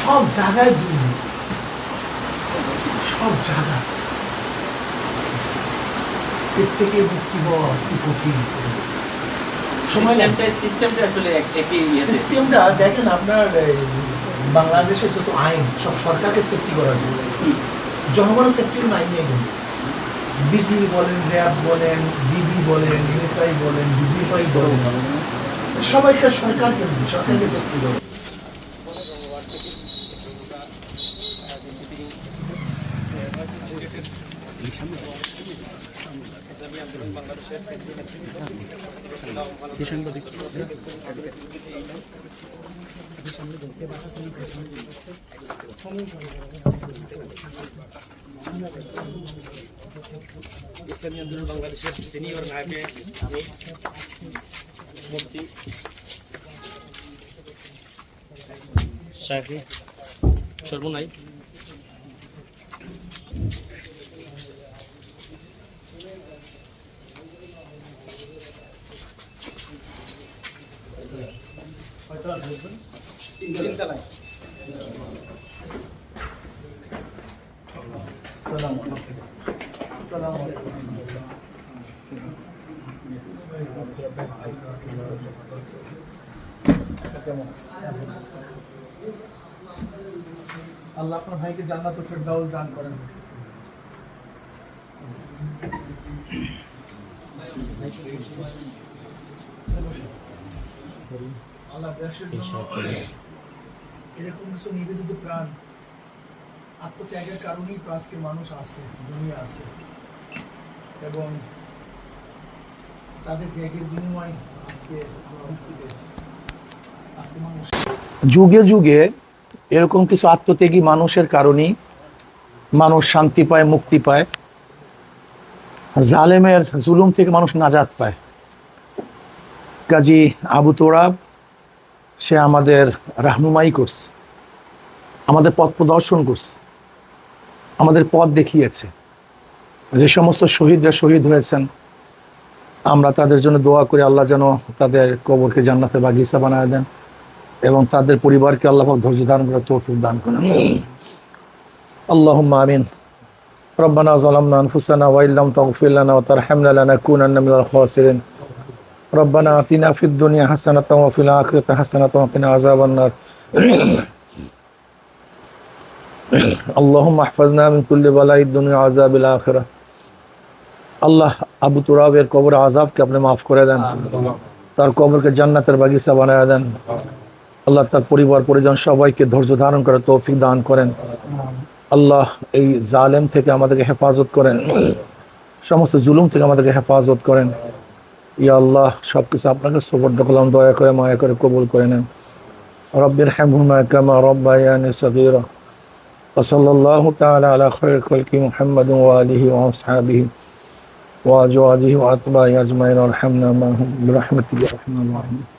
সব জায়গায় দুর্নীতি, সব জায়গায়। এর থেকে মুক্তি হওয়া কি কঠিন সময়। সিস্টেমটা দেখেন, আপনার বাংলাদেশের যত আইন সব সরকারকে সেফটি করার জন্য, জনগণের সেফটির কোনো আইন নেই। ডিসি বলেন, র্যাব বলেন, ডিবি বলেন, এনএসআই বলেন, ডিজিএফআই বলেন, সবাইটা সরকার কেন্দ্রিক, সরকারকে সেফটি করে। ইসলামী আন্দোলন বাংলাদেশের সিনিয়র নায়েবে আমি মুফতি শাইখ সর্বনাই আল্লাহ আপনার ভাইকে জান্নাতুল ফেরদাউস দান করেন। আল্লাহ দেশের জন্য এরকম কিছু নিবেদিত প্রাণ আত্মত্যাগের কারণেই তো আজকে মানুষ আছে, দুনিয়া আছে, এবং তাদের ত্যাগের বিনিময়ে আজকে আমরা মুক্তি পেয়েছি। আজকে মানুষ যুগে যুগে এরকম কিছু আত্মত্যাগী মানুষের কারণেই মানুষ শান্তি পায়, মুক্তি পায়, জালেমের জুলুম থেকে মানুষ নাজাত পায়। কাজী আবু তোরাব সে আমাদের রাহনুমাই করছে, আমাদের পথ প্রদর্শন করছে, আমাদের পথ দেখিয়েছে। যে সমস্ত শহীদরা শহীদ হয়েছেন, আমরা তাদের জন্য দোয়া করি আল্লাহ যেন তাদের কবরকে জান্নাতের বাগিচা বানায় দেন এবং তাদের পরিবারকে আল্লাহ পাক ধৈর্য ধারণ করার তৌফিক দান করেন। আল্লাহুম্মা আমিন। রব্বানা যালামনা আনফুসানা ওয়া ইল্লাম তাগফির লানা ওয়া তারহামনা লানাকুনান্না মিনাল খাসিরিন। রব্বানা আতিনা ফিদ দুনিয়া হাসানাতাও ওয়া ফিল আখিরাতি হাসানাতাও ওয়া কিনা আযাবান নার। আল্লাহুম্মা ইহফাজনা মিন কুল্লি বালাইদ দুনিয়া ওয়া আযাবিল আখিরাহ। আল্লাহ আবু তুরাবের কবরের আযাবকে আপনি মাফ করে দেন, তার কবরকে জান্নাতের বাগিচা বানায় দেন। আল্লাহ তার পরিবার পরিজন সবাইকে ধৈর্য ধারণ করে তৌফিক দান করেন। আল্লাহ এই জালেম থেকে আমাদেরকে হেফাজত করেন, সমস্ত জুলুম থেকে আমাদেরকে হেফাজত করেন। ইয়া আল্লাহ, সব কিছু আপনাকে সুপর্দ করলাম, দয়া করে মায়া করে কবুল করে নেন। রব্বির হামহুমা কামা রব্বায়ানি সগীরা। ওয়া সাল্লাল্লাহু তাআলা আলা খায়রিল খালকি মুহাম্মাদিন ওয়া আলিহি ওয়া আসহাবিহি ওয়া আজওয়াজিহি ওয়া আতবাইহি আজমাইন। আরহামনা মাহুম বিরহমাতিকা ইয়া আরহামার রাহিমিন।